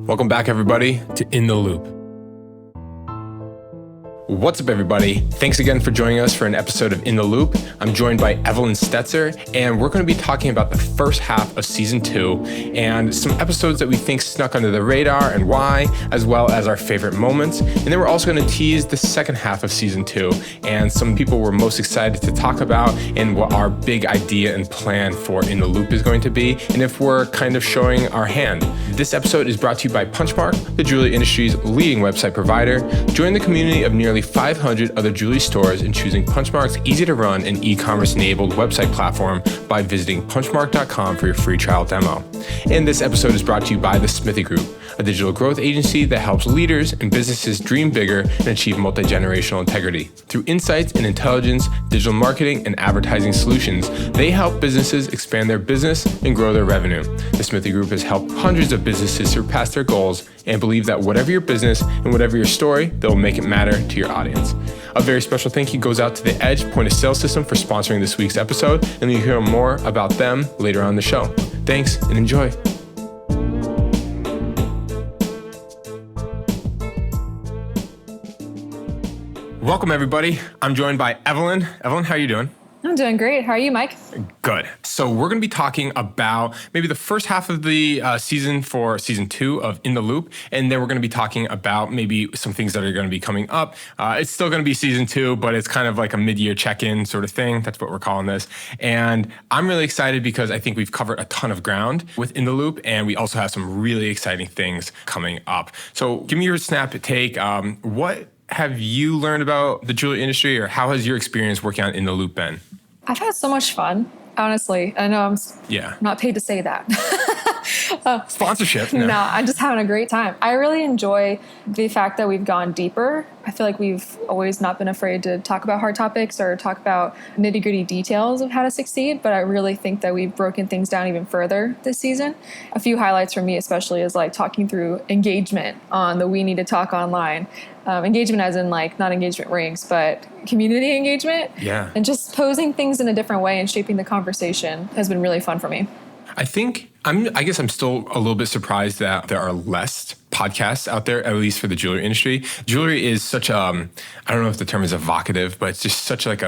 Welcome back, everybody, to In the Loop. What's up, everybody? Thanks again for joining us for an episode of In the Loop. I'm joined by Evelyn Stetzer, and we're going to be talking about the first half of season 2 and some episodes that we think snuck under the radar and why, as well as our favorite moments. And then we're also going to tease the second half of season 2 and some people we're most excited to talk about and what our big idea and plan for In the Loop is going to be, and if we're kind of showing our hand. This episode is brought to you by Punchmark, the jewelry industry's leading website provider. Join the community of nearly 500 other jewelry stores in choosing Punchmark's easy-to-run and e-commerce-enabled website platform by visiting punchmark.com for your free trial demo. And this episode is brought to you by the Smithy Group, a digital growth agency that helps leaders and businesses dream bigger and achieve multi-generational integrity. Through insights and intelligence, digital marketing, and advertising solutions, they help businesses expand their business and grow their revenue. The Smithy Group has helped hundreds of businesses surpass their goals and believe that whatever your business and whatever your story, they'll make it matter to your audience. A very special thank you goes out to the Edge point of sale system for sponsoring this week's episode, and you'll hear more about them later on in the show. Thanks and enjoy. Welcome, everybody. I'm joined by Evelyn. Evelyn, how are you doing? I'm doing great. How are you, Mike? Good. So we're going to be talking about maybe the first half of the season for season 2 of In the Loop. And then we're going to be talking about maybe some things that are going to be coming up. It's still going to be season 2, but it's kind of like a mid-year check-in sort of thing. That's what we're calling this. And I'm really excited because I think we've covered a ton of ground with In the Loop. And we also have some really exciting things coming up. So give me your snap take. What have you learned about the jewelry industry, or how has your experience working on In the Loop been? I've had so much fun, honestly. I know I'm not paid to say that. Sponsorship. No, I'm just having a great time. I really enjoy the fact that we've gone deeper. I feel like we've always not been afraid to talk about hard topics or talk about nitty-gritty details of how to succeed, but I really think that we've broken things down even further this season. A few highlights for me especially is like talking through engagement on the We Need to Talk online. Engagement as in like not engagement rings, but community engagement. Yeah. And just posing things in a different way and shaping the conversation has been really fun for me. I guess I'm still a little bit surprised that there are less podcasts out there, at least for the jewelry industry. Jewelry is such I don't know if the term is evocative, but it's just such like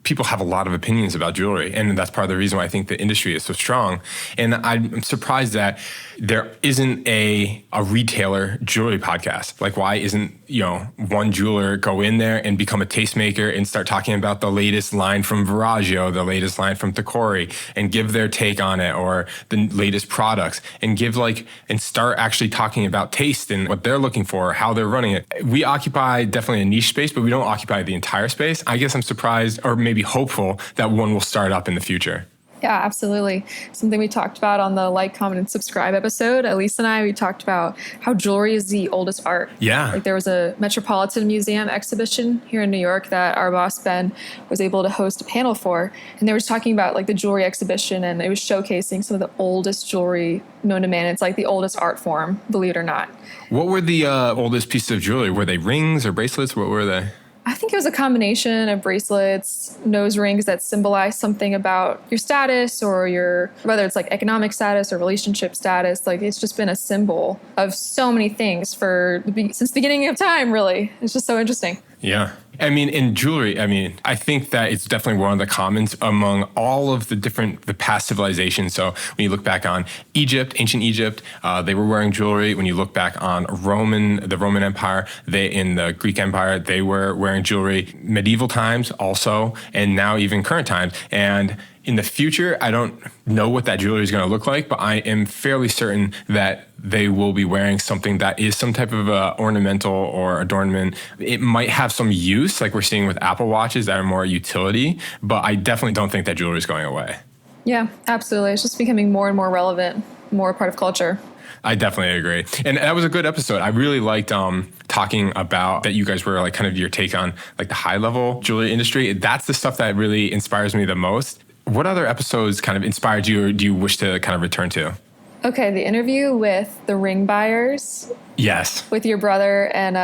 people have a lot of opinions about jewelry. And that's part of the reason why I think the industry is so strong. And I'm surprised that there isn't a retailer jewelry podcast. Like, why isn't, one jeweler go in there and become a tastemaker and start talking about the latest line from Verragio, the latest line from Tacori, and give their take on it, or the latest products, and and start actually talking about taste and what they're looking for, how they're running it. We occupy definitely a niche space, but we don't occupy the entire space. I guess I'm surprised, or maybe hopeful, that one will start up in the future. Yeah, absolutely. Something we talked about on the like, comment, and subscribe episode. Elise and I, we talked about how jewelry is the oldest art. Yeah. Like there was a Metropolitan Museum exhibition here in New York that our boss, Ben, was able to host a panel for. And they were talking about like the jewelry exhibition, and it was showcasing some of the oldest jewelry known to man. It's like the oldest art form, believe it or not. What were the oldest pieces of jewelry? Were they rings or bracelets? What were they? I think it was a combination of bracelets, nose rings that symbolize something about your status or whether it's like economic status or relationship status. Like it's just been a symbol of so many things since the beginning of time, really. It's just so interesting. Yeah. I mean, in jewelry, I think that it's definitely one of the commons among all of the past civilizations. So when you look back on Egypt, ancient Egypt, they were wearing jewelry. When you look back on the Roman Empire, in the Greek Empire, they were wearing jewelry. Medieval times also, and now even current times. And in the future, I don't know what that jewelry is going to look like, but I am fairly certain that they will be wearing something that is some type of ornamental or adornment. It might have some use, like we're seeing with Apple Watches that are more utility, but I definitely don't think that jewelry is going away. Yeah, absolutely. It's just becoming more and more relevant, more a part of culture. I definitely agree. And that was a good episode. I really liked talking about that. You guys were like kind of your take on like the high level jewelry industry. That's the stuff that really inspires me the most. What other episodes kind of inspired you, or do you wish to kind of return to? Okay, the interview with the ring buyers. Yes. With your brother and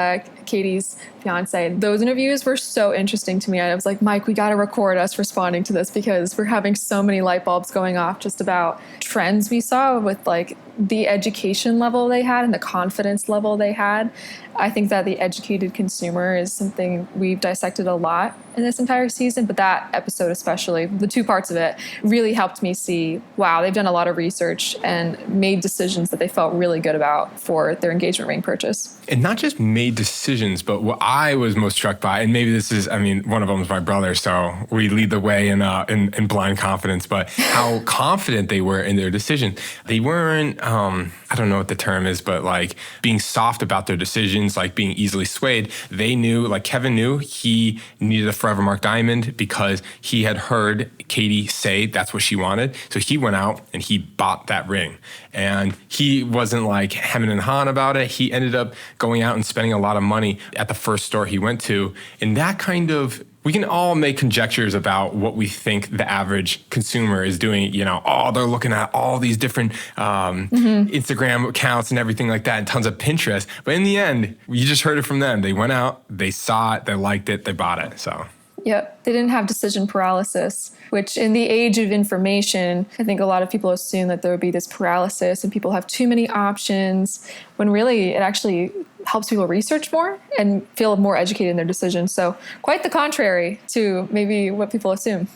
Katie's fiance. Those interviews were so interesting to me. I was like, Mike, we got to record us responding to this because we're having so many light bulbs going off just about trends we saw with like the education level they had and the confidence level they had. I think that the educated consumer is something we've dissected a lot in this entire season, but that episode especially, the two parts of it, really helped me see, wow, they've done a lot of research and made decisions that they felt really good about for their engagement ring purchase. And not just made decisions, but what I was most struck by, and maybe this is, I mean, one of them is my brother, so we lead the way in blind confidence, but how confident they were in their decision. They weren't, I don't know what the term is, but like being soft about their decisions, like being easily swayed. They knew, like Kevin knew, he needed a Forever Mark diamond because he had heard Katie say that's what she wanted. So he went out and he bought that ring. And he wasn't like hemming and hawing about it. He ended up going out and spending a lot of money at the first store he went to. And that kind of, we can all make conjectures about what we think the average consumer is doing. You know, oh, they're looking at all these different Instagram accounts and everything like that and tons of Pinterest. But in the end, you just heard it from them. They went out, they saw it, they liked it, they bought it. So. Yep. They didn't have decision paralysis, which in the age of information, I think a lot of people assume that there would be this paralysis and people have too many options, when really it actually helps people research more and feel more educated in their decisions. So quite the contrary to maybe what people assume.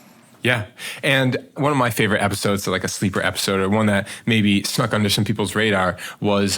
Yeah. And one of my favorite episodes, so like a sleeper episode, or one that maybe snuck under some people's radar, was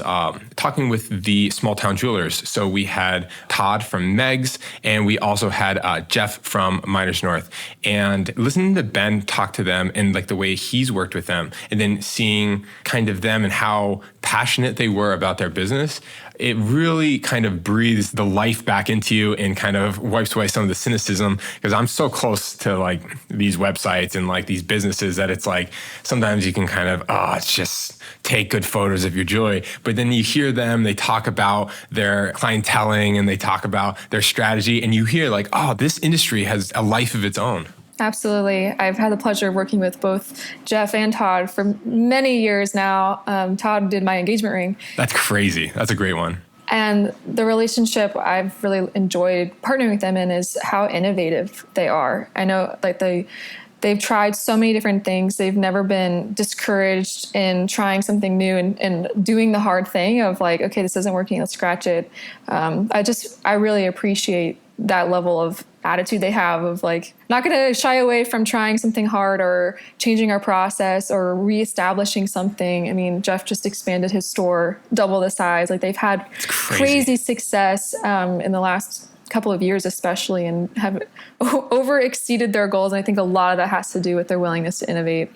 talking with the small town jewelers. So we had Todd from Meg's, and we also had Jeff from Miners North. And listening to Ben talk to them and like the way he's worked with them, and then seeing kind of them and how passionate they were about their business, it really kind of breathes the life back into you and kind of wipes away some of the cynicism, because I'm so close to like these websites and like these businesses that it's like sometimes you can kind of, it's just take good photos of your jewelry. But then you hear them, they talk about their clienteling and they talk about their strategy, and you hear like, oh, this industry has a life of its own. Absolutely. I've had the pleasure of working with both Jeff and Todd for many years now. Todd did my engagement ring. That's crazy. That's a great one. And the relationship I've really enjoyed partnering with them in is how innovative they are. I know like they've tried so many different things. They've never been discouraged in trying something new and doing the hard thing of like, okay, this isn't working, let's scratch it. I really appreciate that level of attitude they have of like, not going to shy away from trying something hard or changing our process or reestablishing something. I mean, Jeff just expanded his store, double the size. Like they've had crazy success in the last couple of years, especially, and have over exceeded their goals. And I think a lot of that has to do with their willingness to innovate.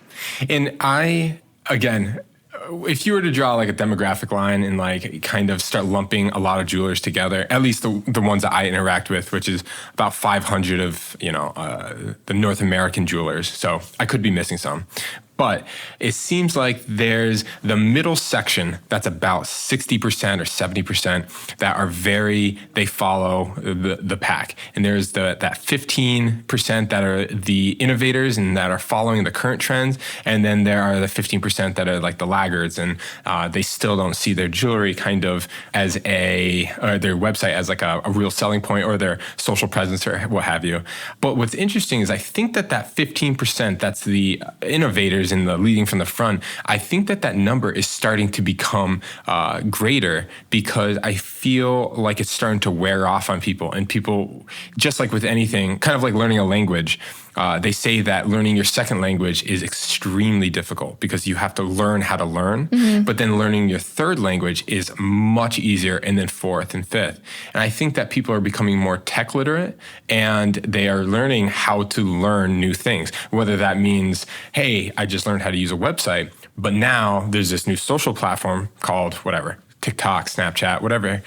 And again, if you were to draw like a demographic line and like kind of start lumping a lot of jewelers together, at least the ones that I interact with, which is about 500 of, the North American jewelers. So I could be missing some. But it seems like there's the middle section that's about 60% or 70% that are they follow the pack. And there's that 15% that are the innovators and that are following the current trends. And then there are the 15% that are like the laggards, and they still don't see their jewelry kind of as or their website as like a real selling point, or their social presence or what have you. But what's interesting is I think that 15%, that's the innovators and the leading from the front, I think that number is starting to become greater, because I feel like it's starting to wear off on people. And people, just like with anything, kind of like learning a language, they say that learning your second language is extremely difficult because you have to learn how to learn. Mm-hmm. But then learning your third language is much easier, and then fourth and fifth. And I think that people are becoming more tech literate, and they are learning how to learn new things, whether that means, hey, I just learned how to use a website, but now there's this new social platform called whatever, TikTok, Snapchat, whatever,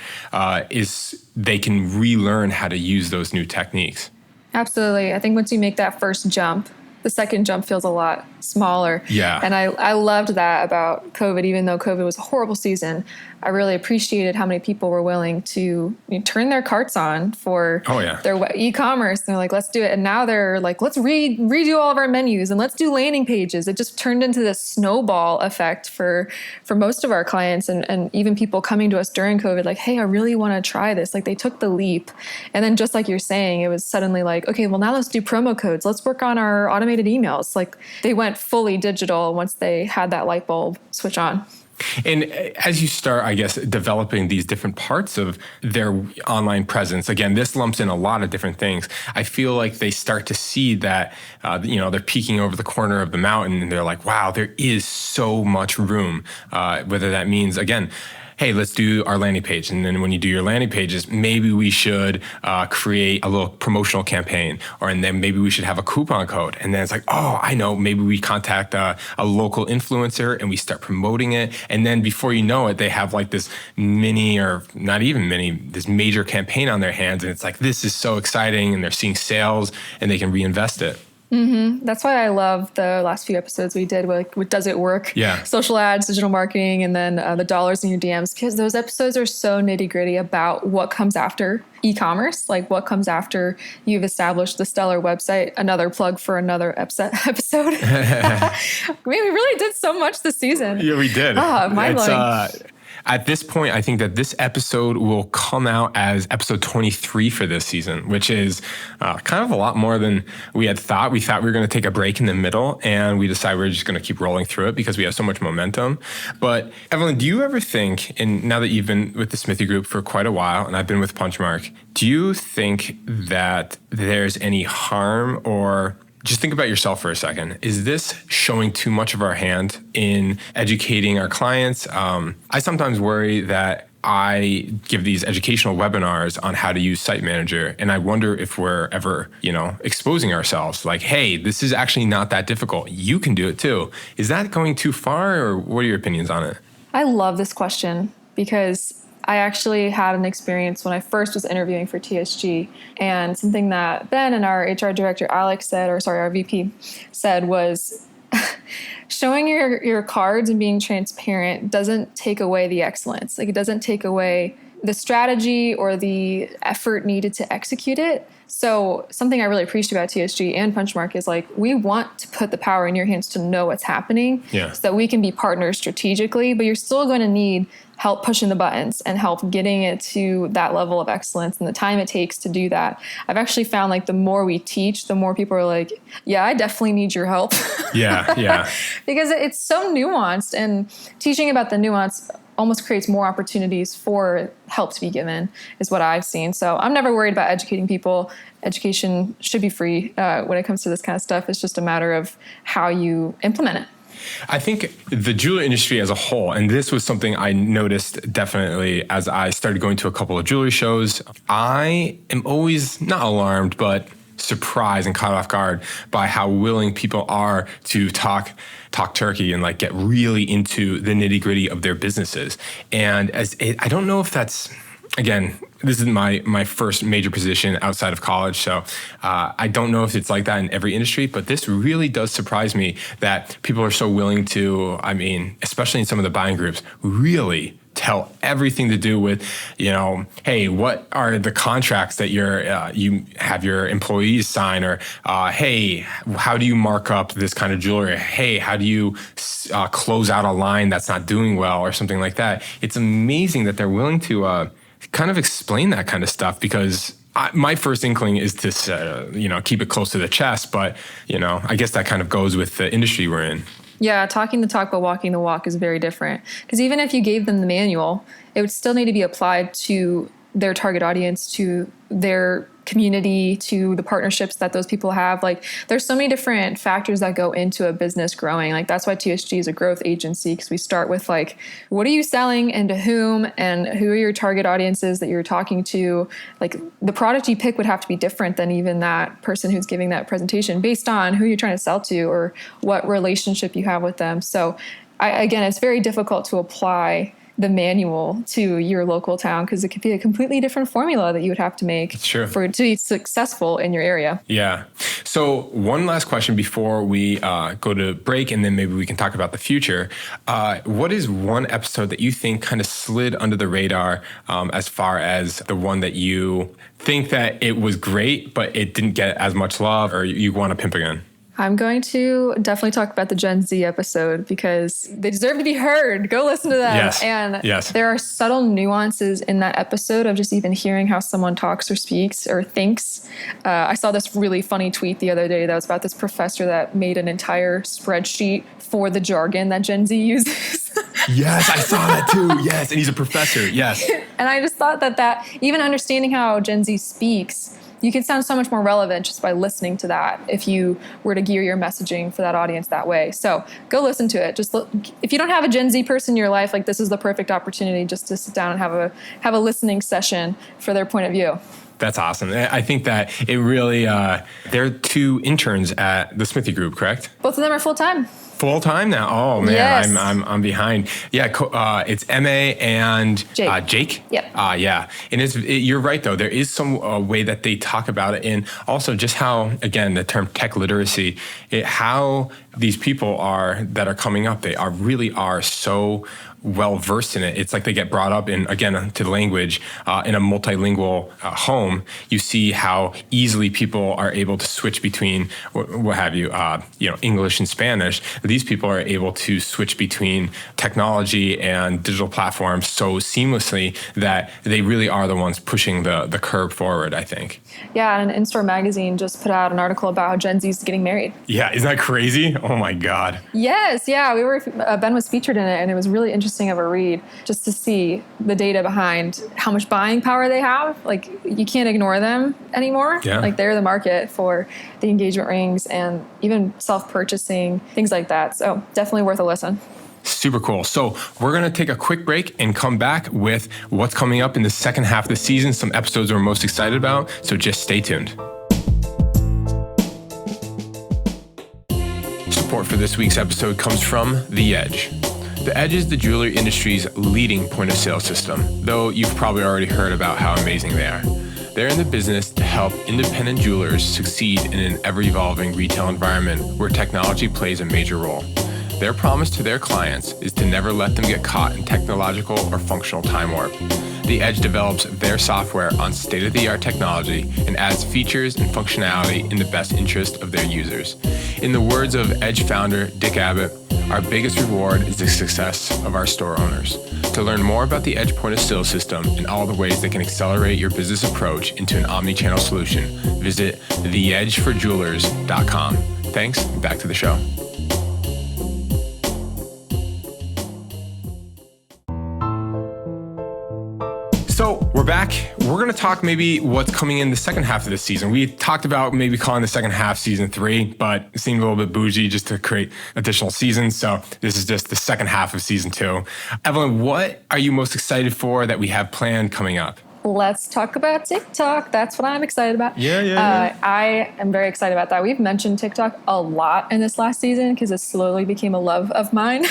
they can relearn how to use those new techniques. Absolutely. I think once you make that first jump the second jump feels a lot smaller. Yeah. And I loved that about COVID. Even though COVID was a horrible season, I really appreciated how many people were willing to turn their carts on for their e-commerce. They're like, let's do it. And now they're like, let's redo all of our menus and let's do landing pages. It just turned into this snowball effect for most of our clients and even people coming to us during COVID, like, hey, I really want to try this. Like they took the leap. And then just like you're saying, it was suddenly like, okay, well now let's do promo codes. Let's work on our automated emails. Like they went fully digital once they had that light bulb switch on. And as you start, I guess, developing these different parts of their online presence, again, this lumps in a lot of different things. I feel like they start to see that, they're peeking over the corner of the mountain and they're like, wow, there is so much room. Whether that means, again, hey, let's do our landing page. And then when you do your landing pages, maybe we should create a little promotional campaign, and then maybe we should have a coupon code. And then it's like, oh, I know, maybe we contact a local influencer and we start promoting it. And then before you know it, they have like this mini, or not even mini, this major campaign on their hands. And it's like, this is so exciting. And they're seeing sales and they can reinvest it. Mm-hmm. That's why I love the last few episodes we did with Does It Work? Yeah. Social ads, digital marketing, and then the dollars in your DMs, because those episodes are so nitty gritty about what comes after e-commerce, like what comes after you've established the stellar website. Another plug for another episode. We really did so much this season. Yeah, we did. Mind-blowing. At this point, I think that this episode will come out as episode 23 for this season, which is kind of a lot more than we had thought. We thought we were going to take a break in the middle, and we decided we were just going to keep rolling through it because we have so much momentum. But Evelyn, do you ever think, and now that you've been with the Smithy Group for quite a while, and I've been with Punchmark, do you think that there's any harm, or just think about yourself for a second. Is this showing too much of our hand in educating our clients? I sometimes worry that I give these educational webinars on how to use Site Manager, and I wonder if we're ever, exposing ourselves like, hey, this is actually not that difficult. You can do it too. Is that going too far, or what are your opinions on it? I love this question because I actually had an experience when I first was interviewing for TSG, and something that Ben and our HR director, Alex, our VP said was showing your cards and being transparent doesn't take away the excellence. Like it doesn't take away the strategy or the effort needed to execute it. So something I really appreciate about TSG and Punchmark is like, we want to put the power in your hands to know what's happening so that we can be partners strategically, but you're still going to need help pushing the buttons and help getting it to that level of excellence and the time it takes to do that. I've actually found like the more we teach, the more people are like, yeah, I definitely need your help. Yeah. Because it's so nuanced, and teaching about the nuance almost creates more opportunities for help to be given is what I've seen. So I'm never worried about educating people. Education should be free when it comes to this kind of stuff. It's just a matter of how you implement it. I think the jewelry industry as a whole, and this was something I noticed definitely as I started going to a couple of jewelry shows, I am always not alarmed, but surprised and caught off guard by how willing people are to talk turkey and like get really into the nitty gritty of their businesses. And I don't know if that's, again, this is my first major position outside of college, so I don't know if it's like that in every industry, but this really does surprise me that people are so willing to, especially in some of the buying groups, really tell everything to do with, hey, what are the contracts that you have your employees sign, or hey, how do you mark up this kind of jewelry? Hey, how do you close out a line that's not doing well, or something like that? It's amazing that they're willing to kind of explain that kind of stuff, because my first inkling is to, keep it close to the chest. But, I guess that kind of goes with the industry we're in. Yeah, talking the talk but walking the walk is very different. Because even if you gave them the manual, it would still need to be applied to their target audience, to their community, to the partnerships that those people have. Like, there's so many different factors that go into a business growing. Like, that's why TSG is a growth agency, because we start with like, what are you selling and to whom, and who are your target audiences that you're talking to? Like, the product you pick would have to be different than even that person who's giving that presentation, based on who you're trying to sell to or what relationship you have with them. So again, it's very difficult to apply the manual to your local town, because it could be a completely different formula that you would have to make for it to be successful in your area. Yeah. So one last question before we go to break, and then maybe we can talk about the future. What is one episode that you think kind of slid under the radar as far as the one that you think that it was great, but it didn't get as much love, or you want to pimp again? I'm going to definitely talk about the Gen Z episode because they deserve to be heard. Go listen to them. Yes. And yes. There are subtle nuances in that episode of just even hearing how someone talks or speaks or thinks. I saw this really funny tweet the other day that was about this professor that made an entire spreadsheet for the jargon that Gen Z uses. Yes, I saw that too. Yes, and he's a professor. Yes. And I just thought that even understanding how Gen Z speaks, you can sound so much more relevant just by listening to that if you were to gear your messaging for that audience that way. So go listen to it. Just look, if you don't have a Gen Z person in your life, like this is the perfect opportunity just to sit down and have a listening session for their point of view. That's awesome. I think that it really, they're two interns at the Smithy Group, correct? Both of them are full-time. Full time now? Oh man, yes. I'm behind. Yeah, it's MA and Jake. Yep. Yeah, and you're right though. There is some way that they talk about it, and also just how, again, the term tech literacy, how these people that are coming up, they really are so well versed in it. It's like they get brought up in, again, to the language in a multilingual home. You see how easily people are able to switch between what have you, English and Spanish. These people are able to switch between technology and digital platforms so seamlessly that they really are the ones pushing the curve forward, I think. Yeah, and In-Store Magazine just put out an article about how Gen Z is getting married. Yeah, isn't that crazy? Oh my God. Yes, yeah, Ben was featured in it, and it was really interesting of a read just to see the data behind how much buying power they have. Like, you can't ignore them anymore. Yeah. Like, they're the market for the engagement rings and even self-purchasing, things like that. So definitely worth a listen. Super cool. So we're going to take a quick break and come back with what's coming up in the second half of the season, some episodes we're most excited about. So just stay tuned. Support for this week's episode comes from The Edge. The Edge is the jewelry industry's leading point-of-sale system, though you've probably already heard about how amazing they are. They're in the business to help independent jewelers succeed in an ever-evolving retail environment where technology plays a major role. Their promise to their clients is to never let them get caught in technological or functional time warp. The Edge develops their software on state-of-the-art technology and adds features and functionality in the best interest of their users. In the words of Edge founder Dick Abbott, our biggest reward is the success of our store owners. To learn more about the Edge point-of-sale system and all the ways they can accelerate your business approach into an omni-channel solution, visit theedgeforjewelers.com. Thanks, back to the show. So we're back. We're going to talk maybe what's coming in the second half of the season. We talked about maybe calling the second half season 3, but it seemed a little bit bougie just to create additional seasons. So this is just the second half of season 2. Evelyn, what are you most excited for that we have planned coming up? Let's talk about TikTok. That's what I'm excited about. Yeah. I am very excited about that. We've mentioned TikTok a lot in this last season because it slowly became a love of mine.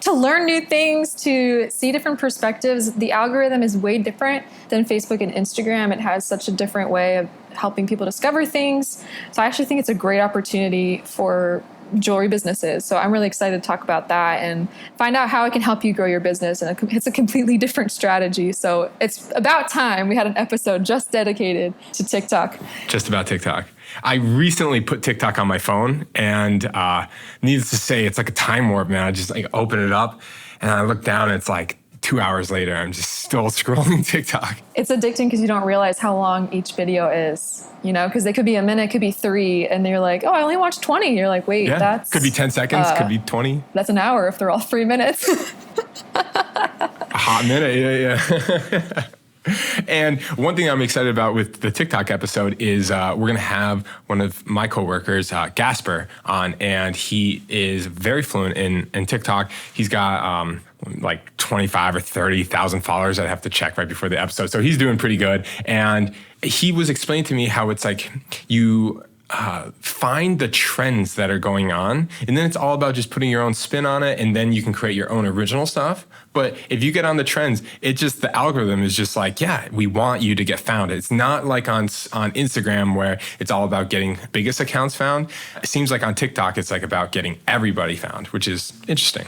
To learn new things, to see different perspectives. The algorithm is way different than Facebook and Instagram. It has such a different way of helping people discover things. So I actually think it's a great opportunity for jewelry businesses. So I'm really excited to talk about that and find out how it can help you grow your business. And it's a completely different strategy. So it's about time we had an episode just dedicated to TikTok. Just about TikTok. I recently put TikTok on my phone, and needless to say, it's like a time warp, man. I just open it up and I look down and it's like 2 hours later, I'm just still scrolling TikTok. It's addicting because you don't realize how long each video is, because they could be a minute, could be 3, and you're like, oh, I only watched 20. You're like, wait, that's... Could be 10 seconds, could be 20. That's an hour if they're all 3 minutes. A hot minute, yeah. And one thing I'm excited about with the TikTok episode is we're going to have one of my coworkers, Gasper, on, and he is very fluent in TikTok. He's got like 25 or 30,000 followers. I'd have to check right before the episode. So he's doing pretty good. And he was explaining to me how it's like you find the trends that are going on. And then it's all about just putting your own spin on it. And then you can create your own original stuff. But if you get on the trends, the algorithm is just like, yeah, we want you to get found. It's not like on Instagram where it's all about getting biggest accounts found. It seems like on TikTok, it's like about getting everybody found, which is interesting.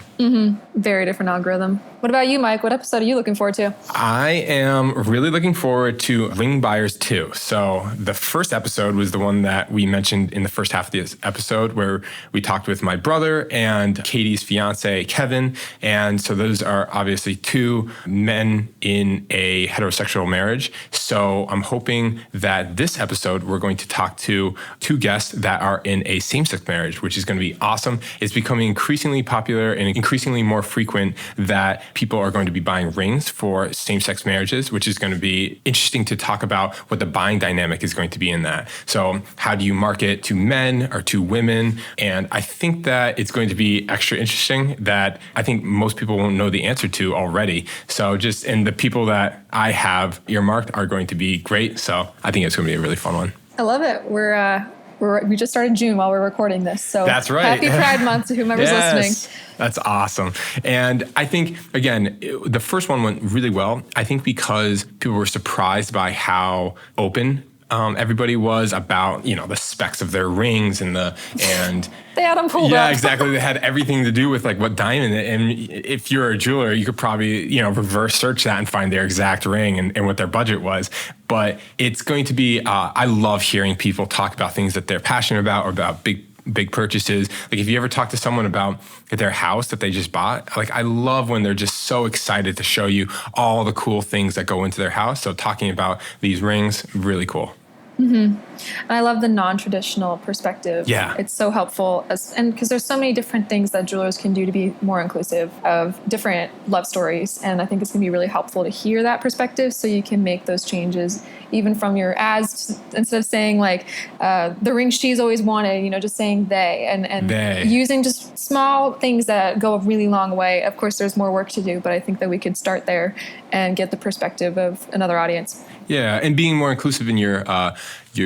Very different algorithm. What about you, Mike? What episode are you looking forward to? I am really looking forward to Ring Buyers 2. So the first episode was the one that we mentioned in the first half of this episode where we talked with my brother and Katie's fiance, Kevin. And so those are obviously two men in a heterosexual marriage. So I'm hoping that this episode, we're going to talk to two guests that are in a same-sex marriage, which is going to be awesome. It's becoming increasingly popular and increasingly more frequent that people are going to be buying rings for same-sex marriages, which is going to be interesting to talk about what the buying dynamic is going to be in that. So how do you market to men or to women? And I think that it's going to be extra interesting that I think most people won't know the answer to already. So and the people that I have earmarked are going to be great. So I think it's going to be a really fun one. I love it. We just started June while we're recording this. So that's right. Happy Pride Month to whomever's listening. That's awesome. And I think, again, the first one went really well. I think because people were surprised by how open everybody was about, the specs of their rings and they had them pulled up. Yeah, exactly. They had everything to do with like what diamond. And if you're a jeweler, you could probably, reverse search that and find their exact ring and what their budget was. But it's going to be, I love hearing people talk about things that they're passionate about or about big purchases. Like if you ever talk to someone about their house that they just bought, like I love when they're just so excited to show you all the cool things that go into their house. So talking about these rings, really cool. And I love the non-traditional perspective. Yeah. It's so helpful and because there's so many different things that jewelers can do to be more inclusive of different love stories. And I think it's going to be really helpful to hear that perspective so you can make those changes even from your ads, instead of saying like the ring she's always wanted, just saying they and they. Using just small things that go a really long way. Of course, there's more work to do, but I think that we could start there and get the perspective of another audience. Yeah, and being more inclusive in your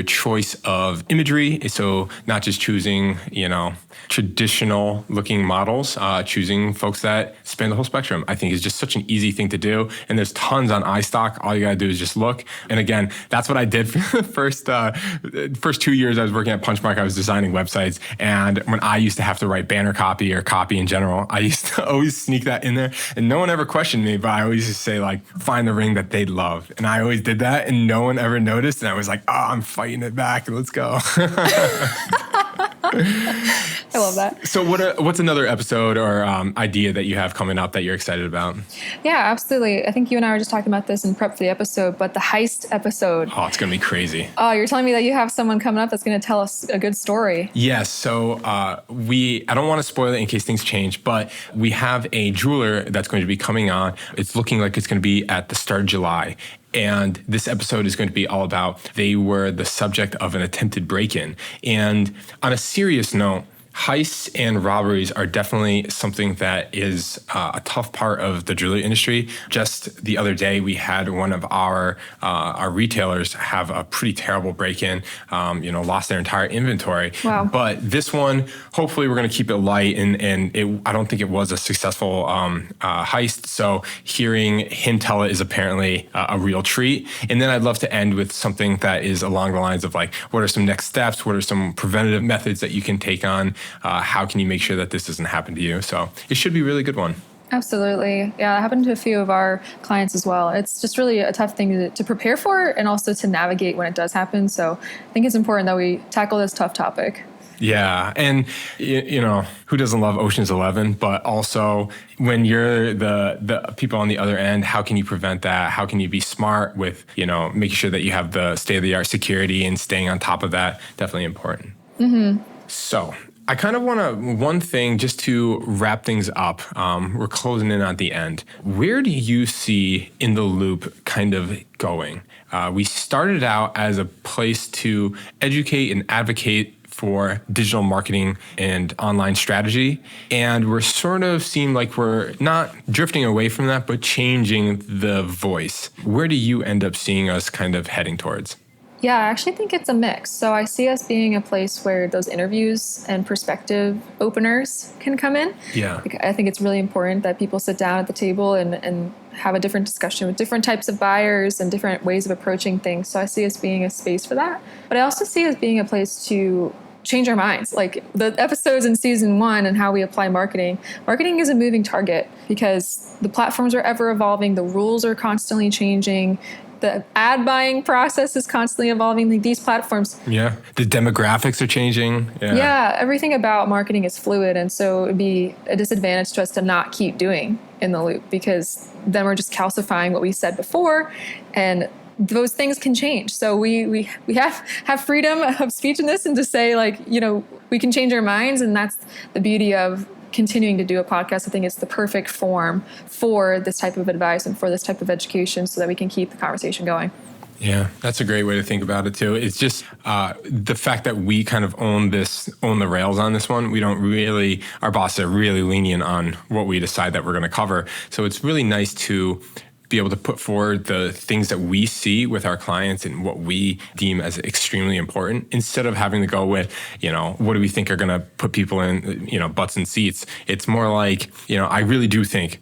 choice of imagery. So not just choosing, traditional looking models, choosing folks that span the whole spectrum, I think is just such an easy thing to do. And there's tons on iStock. All you got to do is just look. And again, that's what I did for the first 2 years I was working at Punchmark. I was designing websites. And when I used to have to write banner copy or copy in general, I used to always sneak that in there. And no one ever questioned me, but I always just say like, find the ring that they'd love. And I always did that and no one ever noticed. And I was like, I'm fighting it back. Let's go. I love that. So what's another episode or idea that you have coming up that you're excited about? Yeah, absolutely. I think you and I were just talking about this in prep for the episode, but the heist episode. Oh, it's going to be crazy. Oh, you're telling me that you have someone coming up that's going to tell us a good story. Yes. So I don't want to spoil it in case things change, but we have a jeweler that's going to be coming on. It's looking like it's going to be at the start of July. And this episode is going to be all about they were the subject of an attempted break-in. And on a serious note, heists and robberies are definitely something that is a tough part of the jewelry industry. Just the other day, we had one of our retailers have a pretty terrible break-in, lost their entire inventory. Wow. But this one, hopefully we're going to keep it light and I don't think it was a successful heist. So hearing him tell it is apparently a real treat. And then I'd love to end with something that is along the lines of like, what are some next steps? What are some preventative methods that you can take on? How can you make sure that this doesn't happen to you? So it should be a really good one. Absolutely. Yeah, it happened to a few of our clients as well. It's just really a tough thing to prepare for and also to navigate when it does happen. So I think it's important that we tackle this tough topic. Yeah. And, who doesn't love Ocean's 11? But also when you're the people on the other end, how can you prevent that? How can you be smart with, making sure that you have the state-of-the-art security and staying on top of that? Definitely important. Mm-hmm. So I kind of want one thing just to wrap things up. We're closing in at the end. Where do you see In the Loupe kind of going? We started out as a place to educate and advocate for digital marketing and online strategy. And we're sort of seem like we're not drifting away from that, but changing the voice. Where do you end up seeing us kind of heading towards? Yeah, I actually think it's a mix. So I see us being a place where those interviews and perspective openers can come in. Yeah. I think it's really important that people sit down at the table and have a different discussion with different types of buyers and different ways of approaching things. So I see us being a space for that. But I also see us being a place to change our minds. Like the episodes in season 1 and how we apply marketing. Marketing is a moving target because the platforms are ever evolving. The rules are constantly changing. The ad buying process is constantly evolving. Like these platforms. Yeah. The demographics are changing. Yeah. Everything about marketing is fluid. And so it'd be a disadvantage to us to not keep doing In the Loupe, because then we're just calcifying what we said before, and those things can change. So we have freedom of speech in this, and to say, like, we can change our minds. And that's the beauty of continuing to do a podcast. I think it's the perfect form for this type of advice and for this type of education, so that we can keep the conversation going. Yeah, that's a great way to think about it too. It's just the fact that we kind of own the rails on this one. We don't really, our bosses are really lenient on what we decide that we're going to cover. So it's really nice to be able to put forward the things that we see with our clients and what we deem as extremely important, instead of having to go with, what do we think are going to put people in, butts and seats. It's more like, I really do think,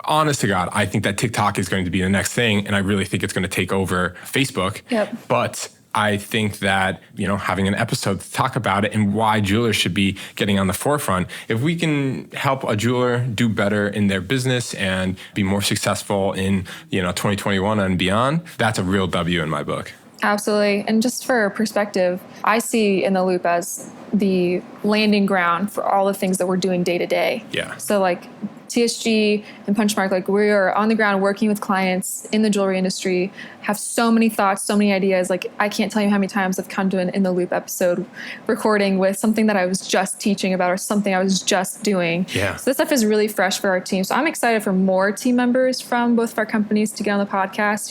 honest to God, I think that TikTok is going to be the next thing. And I really think it's going to take over Facebook. Yep. But I think that, having an episode to talk about it and why jewelers should be getting on the forefront, if we can help a jeweler do better in their business and be more successful in, 2021 and beyond, that's a real W in my book. Absolutely. And just for perspective, I see In the Loupe as the landing ground for all the things that we're doing day to day. Yeah. So like TSG and Punchmark, like we are on the ground working with clients in the jewelry industry, have so many thoughts, so many ideas. Like I can't tell you how many times I've come to an In the Loupe episode recording with something that I was just teaching about or something I was just doing. Yeah. So this stuff is really fresh for our team. So I'm excited for more team members from both of our companies to get on the podcast,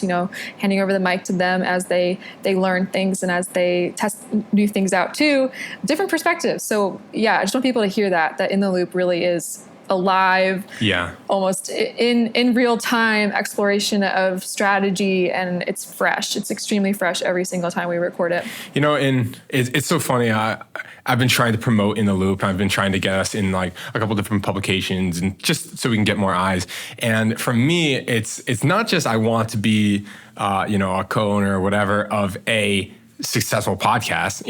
handing over the mic to them as they learn things and as they test new things out too. Different perspectives. So yeah, I just want people to hear that In the Loupe really is alive, almost in real time exploration of strategy, and it's fresh. It's extremely fresh every single time we record it. And it's so funny. I've been trying to promote In the Loupe. I've been trying to get us in like a couple different publications, and just so we can get more eyes. And for me, it's not just I want to be a co-owner or whatever of a successful podcast,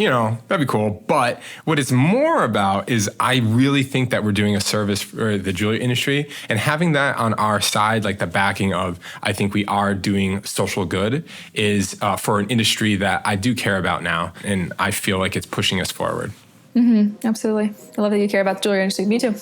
that'd be cool. But what it's more about is I really think that we're doing a service for the jewelry industry, and having that on our side, like the backing of, I think we are doing social good, is for an industry that I do care about now. And I feel like it's pushing us forward. Mm-hmm, absolutely. I love that you care about the jewelry industry. Me too.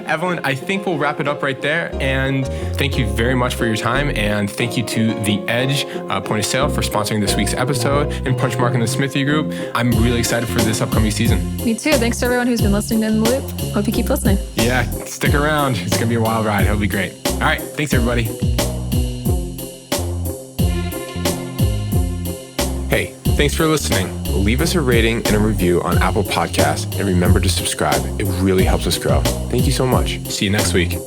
Evelyn, I think we'll wrap it up right there. And thank you very much for your time. And thank you to The Edge Point of Sale for sponsoring this week's episode, and Punchmark and the Smithy Group. I'm really excited for this upcoming season. Me too. Thanks to everyone who's been listening to In the Loupe. Hope you keep listening. Yeah, stick around. It's going to be a wild ride. It'll be great. All right. Thanks, everybody. Hey, thanks for listening. Leave us a rating and a review on Apple Podcasts, and remember to subscribe. It really helps us grow. Thank you so much. See you next week.